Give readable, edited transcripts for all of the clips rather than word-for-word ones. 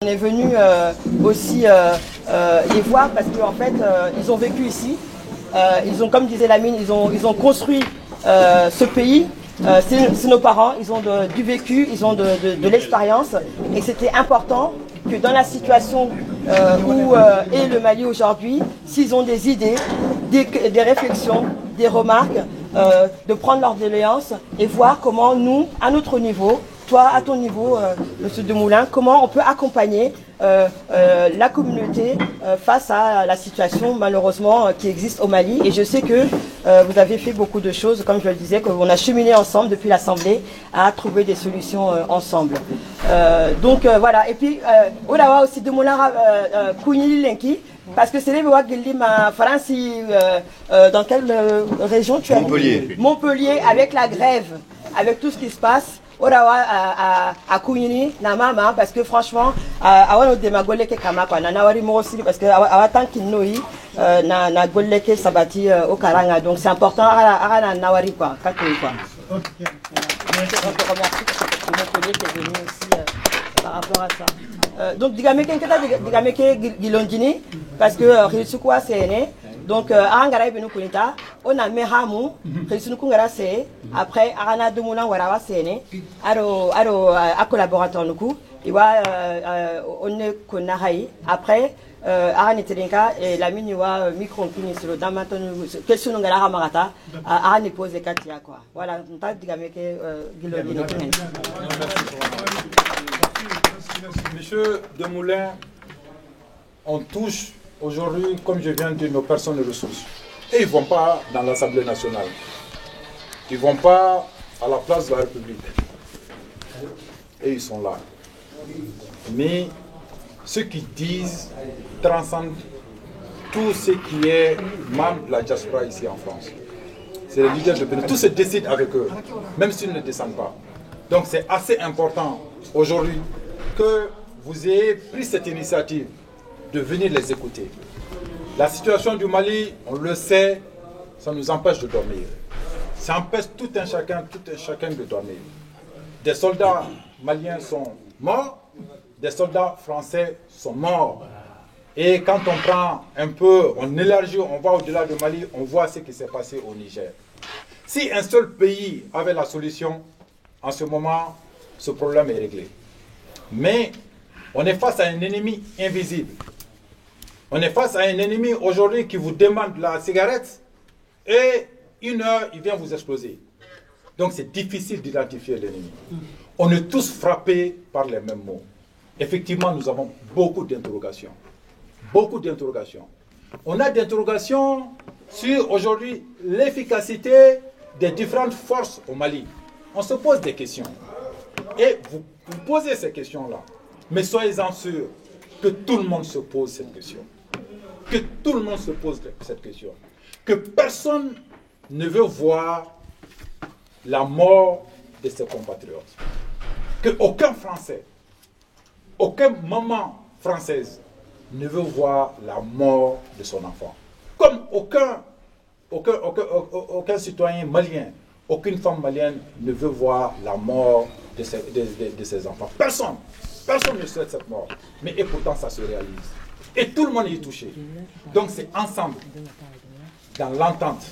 On est venu aussi les voir parce qu'en fait, ils ont vécu ici. Ils ont, comme disait Lamine, ils ont construit ce pays. C'est nos parents, ils ont du vécu, ils ont de l'expérience. Et c'était important que dans la situation où est le Mali aujourd'hui, s'ils ont des idées, des réflexions, des remarques, de prendre leur doléance et voir comment nous, à notre niveau, toi, à ton niveau, M. Demoulin, comment on peut accompagner la communauté face à la situation malheureusement qui existe au Mali. Et je sais que vous avez fait beaucoup de choses, comme je le disais, qu'on a cheminé ensemble depuis l'Assemblée à trouver des solutions ensemble. Donc voilà. Et puis, Olawa aussi Demoulin Kounili Lenki, parce que c'est les lois qui ma France, dans quelle région tu es? Montpellier. Montpellier, avec la grève, avec tout ce qui se passe. Orawa à Kounini, Namama, parce que franchement, awa no demagole ke kama kwa na wari mo aussi parce que awa tant qu'il noi na golle ke sabati au Karanga, donc c'est important à na nawari quoi, kakoi quoi. Donc je te remercie pour mon collègue qui est venu aussi par rapport à ça. Donc digameke nketa digameke gilondini parce que Risukwa c'est né. Donc, Arangara Benu Kunita, on a Mehamu, Risukungara c'est, après Arana Demoulin Warawa c'est, à collaborateur Nuku, on est Konahai, après Aran Etelinka et la Minuwa micro-puni sur le Damaton, question de la Ramarata, Aran pose les Katia quoi. Voilà, on t'a dit que Monsieur Demoulin, on touche aujourd'hui, comme je viens de dire, nos personnes ressources. Et ils ne vont pas dans l'Assemblée nationale. Ils ne vont pas à la place de la République. Et ils sont là. Mais ce qu'ils disent transcende tout ce qui est membre de la diaspora ici en France. C'est les leaders de pays. Tout se décide avec eux, même s'ils ne descendent pas. Donc c'est assez important aujourd'hui que vous ayez pris cette initiative de venir les écouter. La situation du Mali, on le sait, ça nous empêche de dormir. Ça empêche tout un chacun de dormir. Des soldats maliens sont morts, des soldats français sont morts. Et quand on prend un peu, on élargit, on va au-delà du Mali, on voit ce qui s'est passé au Niger. Si un seul pays avait la solution, en ce moment, ce problème est réglé. Mais on est face à un ennemi invisible. On est face à un ennemi aujourd'hui qui vous demande la cigarette et une heure, il vient vous exploser. Donc c'est difficile d'identifier l'ennemi. On est tous frappés par les mêmes mots. Effectivement, nous avons beaucoup d'interrogations. Beaucoup d'interrogations. On a d'interrogations sur aujourd'hui l'efficacité des différentes forces au Mali. On se pose des questions. Et vous posez ces questions-là. Mais soyez-en sûrs que tout le monde se pose cette question. Que tout le monde se pose cette question. Que personne ne veut voir la mort de ses compatriotes. Qu'aucun Français, aucune maman française ne veut voir la mort de son enfant. Comme aucun citoyen malien, aucune femme malienne ne veut voir la mort de ses enfants. Personne. Personne ne souhaite cette mort. Mais et pourtant ça se réalise. Et tout le monde y est touché. Donc c'est ensemble, dans l'entente,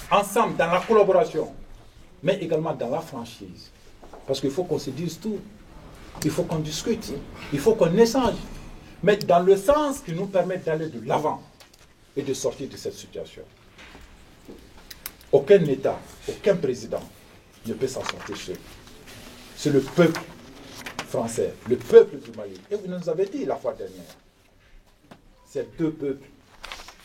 ensemble, dans la collaboration, mais également dans la franchise. Parce qu'il faut qu'on se dise tout. Il faut qu'on discute. Il faut qu'on échange. Mais dans le sens qui nous permet d'aller de l'avant et de sortir de cette situation. Aucun État, aucun président ne peut s'en sortir seul. C'est le peuple français, le peuple du Mali. Et vous nous avez dit la fois dernière, ces deux peuples,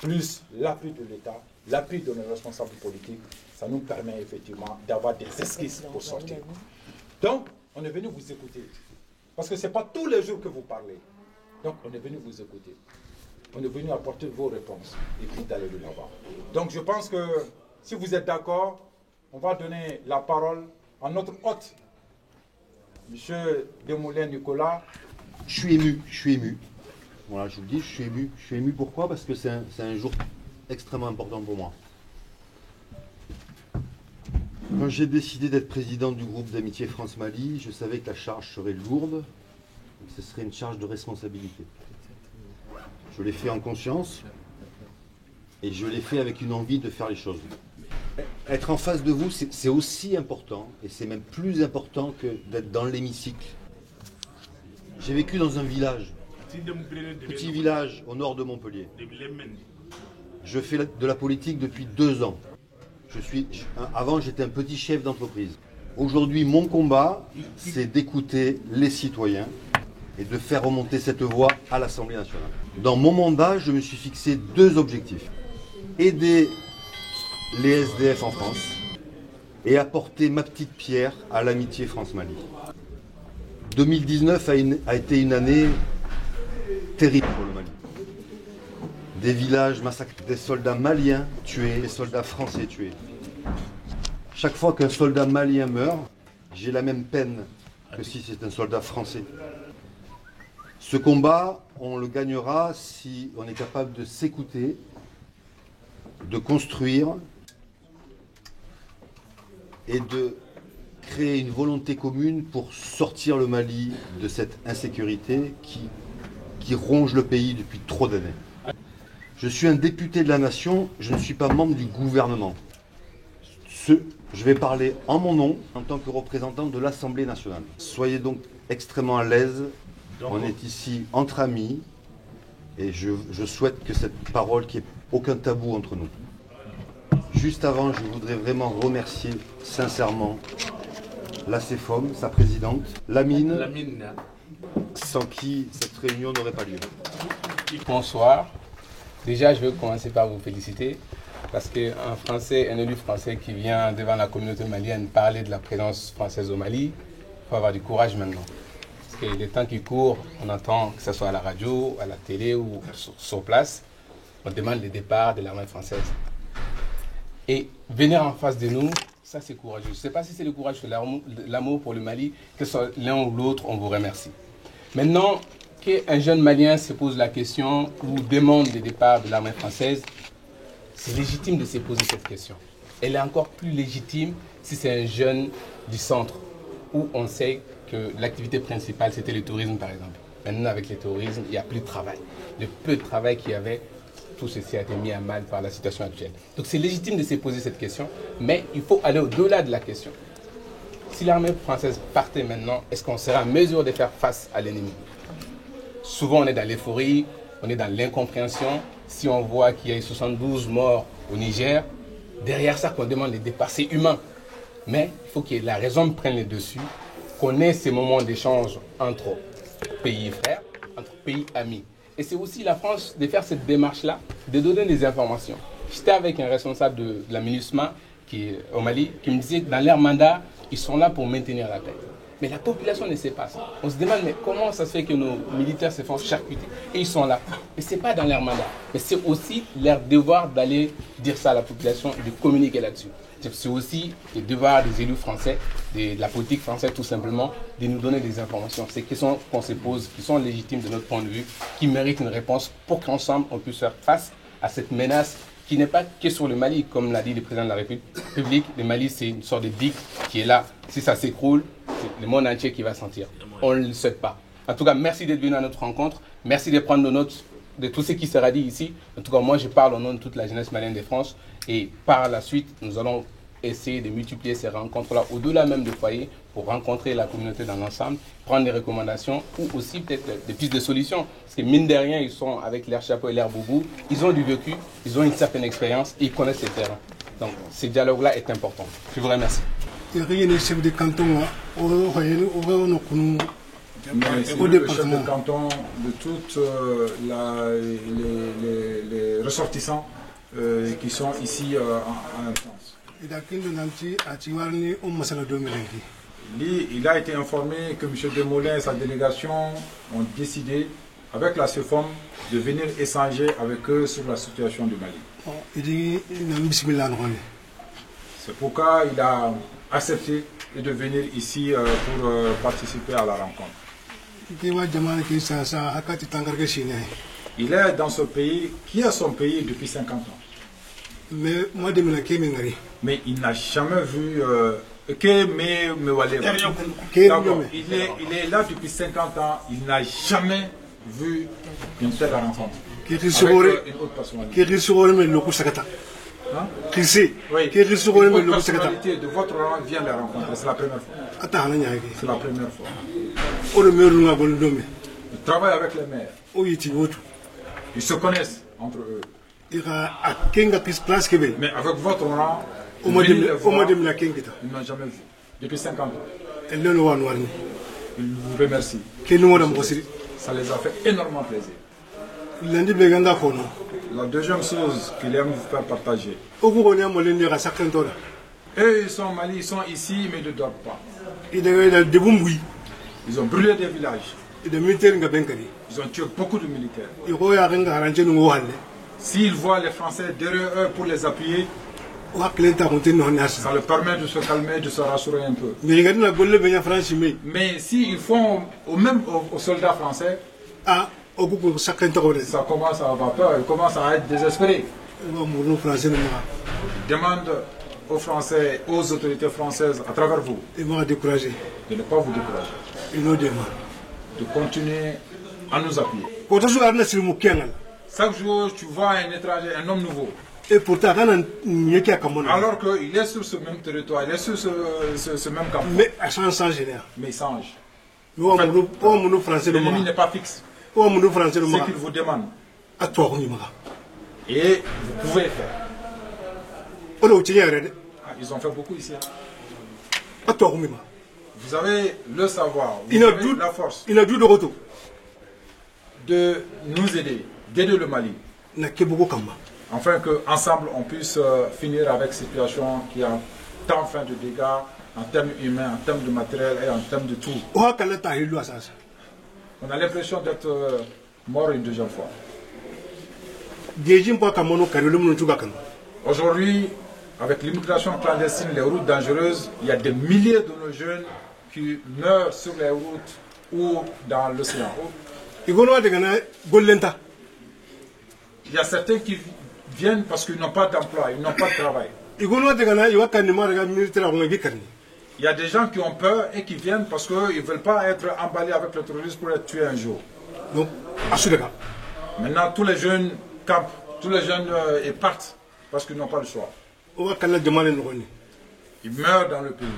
plus l'appui de l'État, l'appui de nos responsables politiques, ça nous permet effectivement d'avoir des esquisses pour sortir. Donc, on est venu vous écouter. Parce que ce n'est pas tous les jours que vous parlez. Donc, on est venu vous écouter. On est venu apporter vos réponses et puis d'aller de l'avant. Donc, je pense que si vous êtes d'accord, on va donner la parole à notre hôte, Monsieur Demoulin Nicolas. Je suis ému. Voilà, je vous le dis, je suis ému. Pourquoi? Parce que c'est un jour extrêmement important pour moi. Quand j'ai décidé d'être président du groupe d'amitié France-Mali, je savais que la charge serait lourde, ce serait une charge de responsabilité. Je l'ai fait en conscience et je l'ai fait avec une envie de faire les choses. Être en face de vous, c'est aussi important, et c'est même plus important que d'être dans l'hémicycle. J'ai vécu dans un village, petit village au nord de Montpellier. Je fais de la politique depuis 2 ans. Avant, j'étais un petit chef d'entreprise. Aujourd'hui, mon combat, c'est d'écouter les citoyens et de faire remonter cette voix à l'Assemblée nationale. Dans mon mandat, je me suis fixé 2 objectifs. Aider les SDF en France et apporter ma petite pierre à l'amitié France-Mali. 2019 a été une année terrible pour le Mali. Des villages massacrés, des soldats maliens tués, des soldats français tués. Chaque fois qu'un soldat malien meurt, j'ai la même peine que si c'est un soldat français. Ce combat, on le gagnera si on est capable de s'écouter, de construire et de créer une volonté commune pour sortir le Mali de cette insécurité qui ronge le pays depuis trop d'années. Je suis un député de la nation, je ne suis pas membre du gouvernement. Je vais parler en mon nom, en tant que représentant de l'Assemblée nationale. Soyez donc extrêmement à l'aise, on est ici entre amis, et je souhaite que cette parole, qu'il n'y ait aucun tabou entre nous. Juste avant, je voudrais vraiment remercier sincèrement la CEFOM, sa présidente, Lamine, sans qui cette réunion n'aurait pas lieu. Bonsoir. Déjà, je veux commencer par vous féliciter parce qu'un Français, un élu français qui vient devant la communauté malienne parler de la présence française au Mali, il faut avoir du courage maintenant. Parce que les temps qui courent, on entend que ce soit à la radio, à la télé ou sur place, on demande le départ de l'armée française. Et venir en face de nous, ça c'est courageux. Je ne sais pas si c'est le courage ou l'amour pour le Mali, que ce soit l'un ou l'autre, on vous remercie. Maintenant, qu'un jeune Malien se pose la question ou demande le départ de l'armée française, c'est légitime de se poser cette question. Elle est encore plus légitime si c'est un jeune du centre, où on sait que l'activité principale c'était le tourisme par exemple. Maintenant avec le tourisme, il n'y a plus de travail. Le peu de travail qu'il y avait, tout ceci a été mis à mal par la situation actuelle. Donc c'est légitime de se poser cette question, mais il faut aller au-delà de la question. Si l'armée française partait maintenant, est-ce qu'on serait en mesure de faire face à l'ennemi? Souvent on est dans l'euphorie, on est dans l'incompréhension. Si on voit qu'il y a eu 72 morts au Niger, derrière ça qu'on demande les départs, c'est humain. Mais il faut que la raison prenne le dessus, qu'on ait ces moments d'échange entre pays frères, entre pays amis. Et c'est aussi la France de faire cette démarche-là, de donner des informations. J'étais avec un responsable de la MINUSMA qui est au Mali, qui me disait que dans leur mandat, ils sont là pour maintenir la paix. Mais la population ne sait pas ça. On se demande, mais comment ça se fait que nos militaires se font charcuter? Et ils sont là. Mais ce n'est pas dans leur mandat. Mais c'est aussi leur devoir d'aller dire ça à la population et de communiquer là-dessus. C'est aussi le devoir des élus français, de la politique française tout simplement, de nous donner des informations. Ces questions qu'on se pose, qui sont légitimes de notre point de vue, qui méritent une réponse pour qu'ensemble on puisse faire face à cette menace qui n'est pas que sur le Mali, comme l'a dit le président de la République. Le Mali, c'est une sorte de digue qui est là. Si ça s'écroule, c'est le monde entier qui va sentir. On ne le souhaite pas. En tout cas, merci d'être venu à notre rencontre. Merci de prendre nos notes de tout ce qui sera dit ici. En tout cas, moi, je parle au nom de toute la jeunesse malienne de France. Et par la suite, nous allons essayer de multiplier ces rencontres-là au-delà même du foyer pour rencontrer la communauté dans l'ensemble, prendre des recommandations ou aussi peut-être des pistes de solutions. Parce que mine de rien, ils sont avec leur chapeau et leur boubou, ils ont du vécu, ils ont une certaine expérience et ils connaissent les terrains. Donc ce dialogue-là est important. Je vous remercie. Mais c'est le chef de canton de tous les ressortissants qui sont ici en France. Il a été informé que M. Desmoulins et sa délégation ont décidé, avec la CEFOM, de venir échanger avec eux sur la situation du Mali. C'est pourquoi il a accepté de venir ici pour participer à la rencontre. Il est dans ce pays, qui est son pays depuis 50 ans. Mais il n'a jamais vu D'accord. Il est là depuis 50 ans, il n'a jamais vu une telle rencontre. Avec une autre personnalité. Oui. Une autre personnalité de votre rang vient les rencontrer, c'est la première fois. C'est la première fois. Ils travaillent avec les maires. Ils se connaissent entre eux. Mais avec votre rang, ils n'ont jamais vu. Depuis 50 ans. Ils vous remercient. Ça les a fait énormément plaisir. La deuxième chose qu'il aime vous faire partager. Eux, ils sont au Mali, ils sont ici, mais ils ne dorment pas. Ils ont brûlé des villages. Ils ont tué beaucoup de militaires. S'ils voient les Français derrière eux pour les appuyer, ça leur permet de se calmer, de se rassurer un peu. Mais s'ils font aux soldats français, ça commence à avoir peur, ils commencent à être désespérés. Demande aux Français, aux autorités françaises, à travers vous, de ne pas vous décourager, de continuer à nous appuyer. Chaque jour, tu vois un étranger, un homme nouveau. Et pourtant, alors qu'il est sur ce même territoire, il est sur ce même camp. Mais il change. L'ennemi n'est pas fixe. Ce qu'il vous demande. Et vous pouvez faire. Ils ont fait beaucoup ici. Vous avez le savoir, vous avez la force de nous aider, d'aider le Mali. Afin qu'ensemble on puisse finir avec cette situation qui a tant fait de dégâts en termes humains, en termes de matériel et en termes de tout. On a l'impression d'être mort une deuxième fois. Aujourd'hui, avec l'immigration clandestine, les routes dangereuses, il y a des milliers de nos jeunes qui meurent sur les routes ou dans l'océan. Il y a certains qui viennent parce qu'ils n'ont pas d'emploi, ils n'ont pas de travail. Il y a des gens qui ont peur et qui viennent parce qu'ils ne veulent pas être emballés avec le terrorisme pour être tués un jour. Donc, maintenant, tous les jeunes campent, tous les jeunes partent parce qu'ils n'ont pas le choix. Ils meurent dans le pays.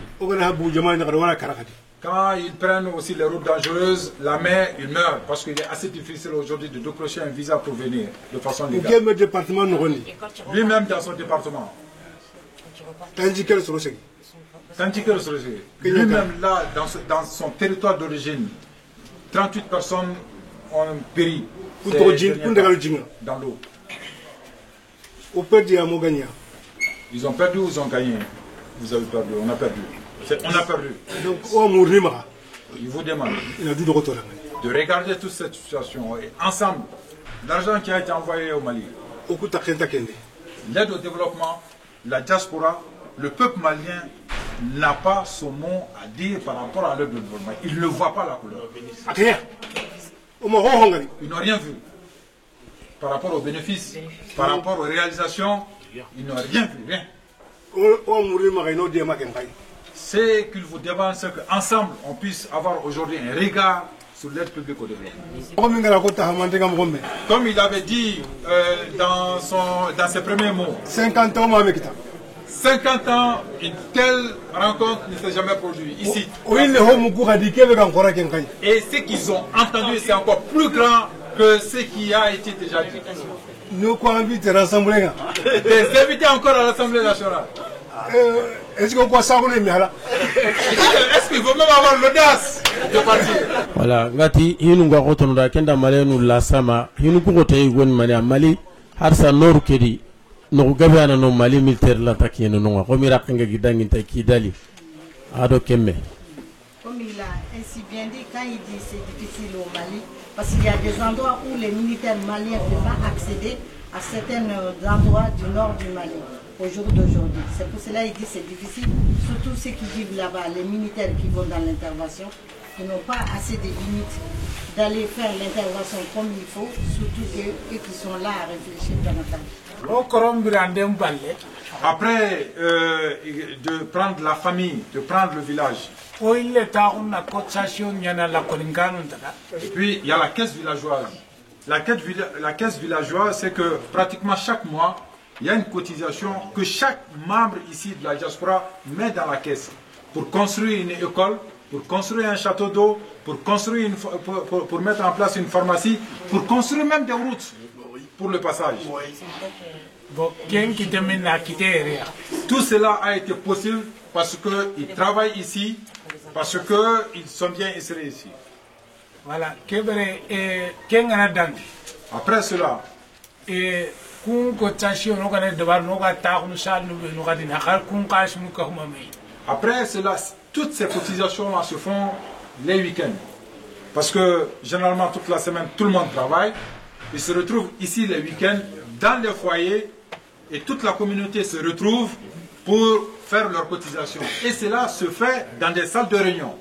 Quand ils prennent aussi les routes dangereuses, la mer, ils meurent parce qu'il est assez difficile aujourd'hui de décrocher un visa pour venir de façon légale. Lui-même dans son département. Lui-même là, dans son territoire d'origine, 38 personnes ont péri dans l'eau. Ils ont perdu ou ils ont gagné? Vous avez perdu, on a perdu. On a perdu. Donc, il vous demande de regarder toute cette situation et ensemble, l'argent qui a été envoyé au Mali, l'aide au développement, la diaspora, le peuple malien n'a pas son mot à dire par rapport à l'aide au développement. Ils ne voient pas la couleur. Ils n'ont rien vu. Par rapport aux bénéfices, par rapport aux réalisations, ils n'ont rien vu, rien. Ce qu'il vous demande, c'est qu'ensemble, on puisse avoir aujourd'hui un regard sur l'aide publique au développement. Comme il avait dit dans ses premiers mots, 50 ans, une telle rencontre ne s'est jamais produite ici. Et ce qu'ils ont entendu, c'est encore plus grand que ce qui a été déjà dit. Nous inviter rassembler. Des invités encore à l'Assemblée nationale. Est-ce qu'il faut même avoir l'audace de partir? Voilà, ngati hinu ngwa kotono kenda malenu la sama hinu kukote igwen Mali harsa noru kedi no gabiana no Mali militaire la takiyeno no ko mira kanga gidangi ta kidali ado kemme. Comme il a ainsi bien dit, quand il dit c'est difficile au Mali, parce qu'il y a des endroits où les militaires maliens ne peuvent pas accéder à certains endroits du nord du Mali. au jour d'aujourd'hui. C'est pour cela qu'il dit que c'est difficile, surtout ceux qui vivent là-bas, les militaires qui vont dans l'intervention, qui n'ont pas assez de limites d'aller faire l'intervention comme il faut, surtout eux qui sont là à réfléchir davantage. Après de prendre la famille, de prendre le village, et puis il y a la caisse villageoise. La caisse villageoise, c'est que pratiquement chaque mois, il y a une cotisation que chaque membre ici de la diaspora met dans la caisse pour construire une école, pour construire un château d'eau, pour construire pour mettre en place une pharmacie, pour construire même des routes pour le passage. Tout cela a été possible parce qu'ils travaillent ici, parce qu'ils sont bien insérés ici. Voilà. Après cela, après cela, toutes ces cotisations-là se font les week-ends. Parce que généralement toute la semaine, tout le monde travaille. Ils se retrouvent ici les week-ends dans les foyers et toute la communauté se retrouve pour faire leurs cotisations. Et cela se fait dans des salles de réunion.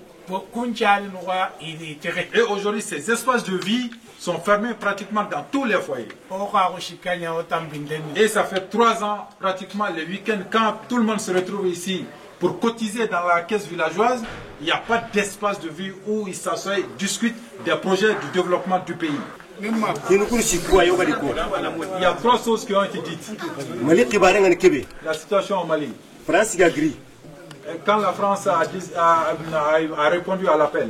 Et aujourd'hui, ces espaces de vie sont fermés pratiquement dans tous les foyers. Et ça fait 3 ans, pratiquement les week-ends, quand tout le monde se retrouve ici pour cotiser dans la caisse villageoise, il n'y a pas d'espace de vie où ils s'assoient et discutent des projets du développement du pays. Il y a 3 choses qui ont été dites. La situation au Mali. Quand la France a répondu à l'appel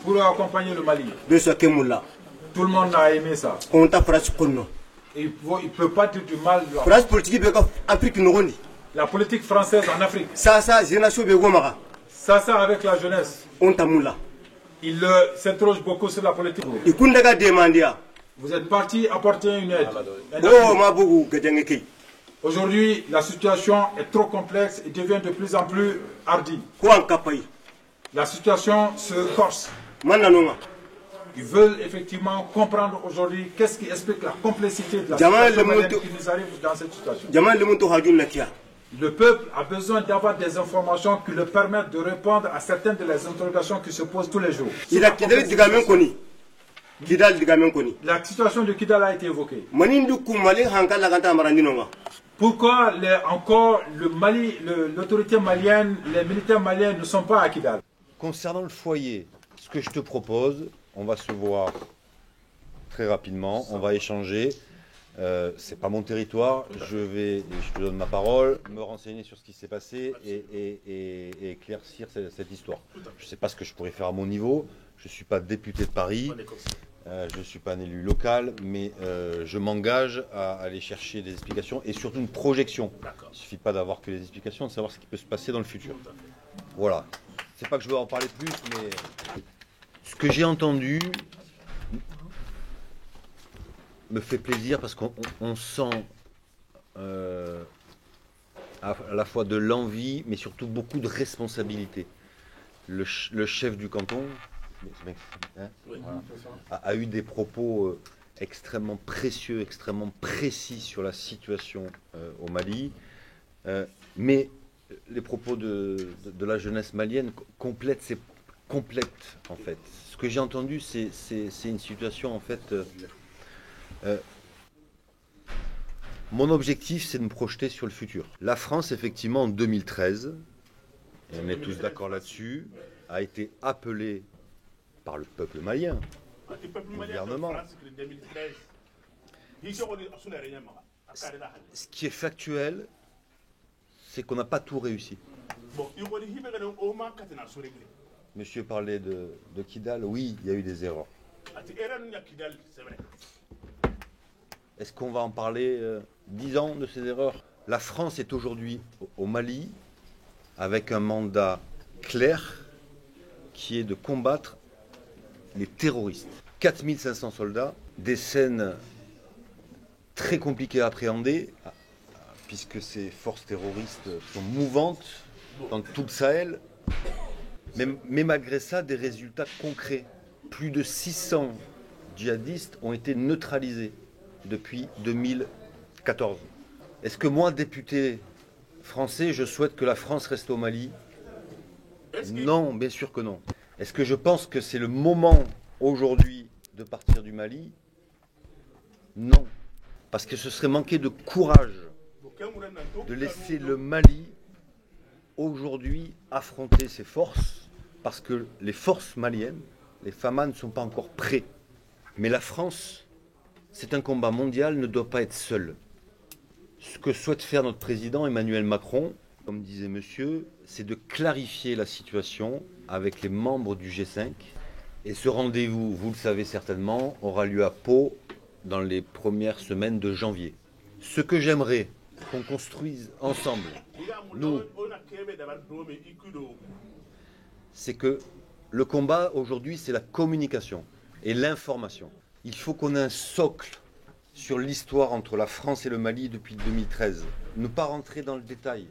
pour accompagner le Mali, tout le monde a aimé ça. Il ne peut pas dire du mal. La politique française en Afrique, ça avec la jeunesse, il s'interroge beaucoup sur la politique. Vous êtes parti apporter une aide. Aujourd'hui, la situation est trop complexe et devient de plus en plus hardie. La situation se corse. Ils veulent effectivement comprendre aujourd'hui qu'est-ce qui explique la complexité de la situation qui nous arrive dans cette situation. Le peuple a besoin d'avoir des informations qui le permettent de répondre à certaines de les interrogations qui se posent tous les jours. La situation de Kidal a été évoquée. Pourquoi encore le Mali, l'autorité malienne, les militaires maliens ne sont pas à Kidal? Concernant le foyer, ce que je te propose, on va se voir très rapidement, on va échanger. C'est pas mon territoire, je te donne ma parole, me renseigner sur ce qui s'est passé et éclaircir cette histoire. Je ne sais pas ce que je pourrais faire à mon niveau, je ne suis pas député de Paris, je ne suis pas un élu local, mais je m'engage à aller chercher des explications et surtout une projection. Il ne suffit pas d'avoir que les explications, de savoir ce qui peut se passer dans le futur. Voilà. C'est pas que je veux en parler plus, mais ce que j'ai entendu me fait plaisir parce qu'on sent à la fois de l'envie, mais surtout beaucoup de responsabilité. Le chef du canton a eu des propos extrêmement précieux, extrêmement précis sur la situation au Mali, mais les propos de la jeunesse malienne complètent en fait. Ce que j'ai entendu, c'est une situation en fait. Mon objectif, c'est de me projeter sur le futur. La France, effectivement, en 2013, et on est tous d'accord là-dessus, a été appelée par le peuple malien, le gouvernement. Ce qui est factuel, c'est qu'on n'a pas tout réussi. Monsieur parlait de Kidal, oui, il y a eu des erreurs. Est-ce qu'on va en parler 10 ans de ces erreurs? La France est aujourd'hui au Mali avec un mandat clair qui est de combattre les terroristes. 4500 soldats, des scènes très compliquées à appréhender puisque ces forces terroristes sont mouvantes dans tout le Sahel, mais malgré ça, des résultats concrets. Plus de 600 djihadistes ont été neutralisés depuis 2014. Est-ce que moi, député français, je souhaite que la France reste au Mali? Non, bien sûr que non. Est-ce que je pense que c'est le moment aujourd'hui de partir du Mali? Non. Parce que ce serait manquer de courage de laisser le Mali aujourd'hui affronter ses forces, parce que les forces maliennes, les FAMA, ne sont pas encore prêts. Mais la France, c'est un combat mondial, ne doit pas être seule. Ce que souhaite faire notre président Emmanuel Macron, comme disait monsieur, c'est de clarifier la situation avec les membres du G5. Et ce rendez-vous, vous le savez certainement, aura lieu à Pau dans les premières semaines de janvier. Ce que j'aimerais qu'on construise ensemble, nous, c'est que le combat aujourd'hui, c'est la communication et l'information. Il faut qu'on ait un socle sur l'histoire entre la France et le Mali depuis 2013. Ne pas rentrer dans le détail.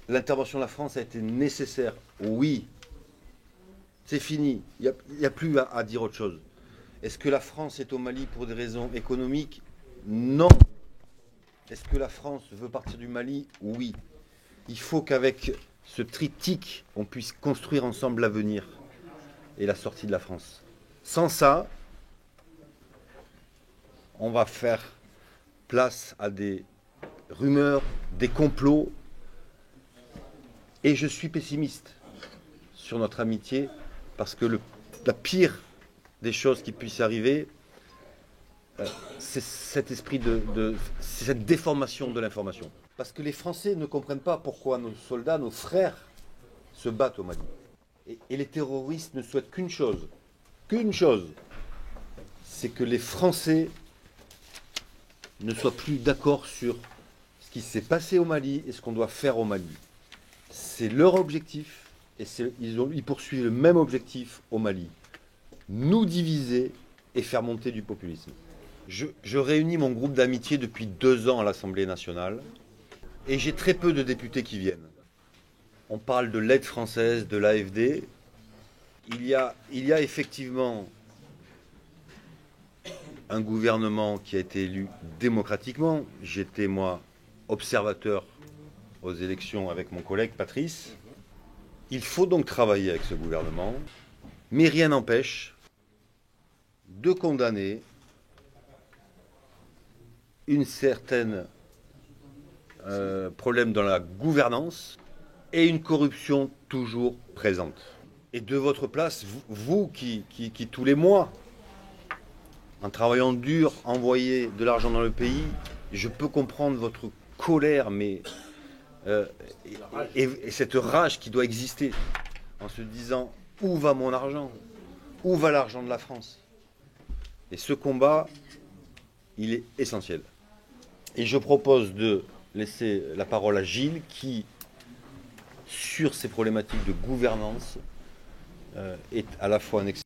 L'intervention de la France a été nécessaire, oui. C'est fini, il n'y a plus à dire autre chose. Est-ce que la France est au Mali pour des raisons économiques? Non. Est-ce que la France veut partir du Mali? Oui. Il faut qu'avec ce triptyque, on puisse construire ensemble l'avenir et la sortie de la France. Sans ça, on va faire place à des rumeurs, des complots. Et je suis pessimiste sur notre amitié parce que la pire des choses qui puissent arriver, c'est cet esprit c'est cette déformation de l'information. Parce que les Français ne comprennent pas pourquoi nos soldats, nos frères, se battent au Mali. Et les terroristes ne souhaitent qu'une chose, c'est que les Français ne soient plus d'accord sur ce qui s'est passé au Mali et ce qu'on doit faire au Mali. C'est leur objectif, et ils poursuivent le même objectif au Mali. Nous diviser et faire monter du populisme. Je réunis mon groupe d'amitié depuis 2 ans à l'Assemblée nationale, et j'ai très peu de députés qui viennent. On parle de l'aide française, de l'AFD. Il y a effectivement un gouvernement qui a été élu démocratiquement. J'étais, moi, observateur aux élections avec mon collègue Patrice. Il faut donc travailler avec ce gouvernement, mais rien n'empêche de condamner une certaine problème dans la gouvernance et une corruption toujours présente. Et de votre place, vous qui tous les mois, en travaillant dur, envoyez de l'argent dans le pays, je peux comprendre votre colère, mais et cette rage qui doit exister en se disant où va mon argent? Où va l'argent de la France? Et ce combat, il est essentiel. Et je propose de laisser la parole à Gilles qui, sur ces problématiques de gouvernance, est à la fois un expert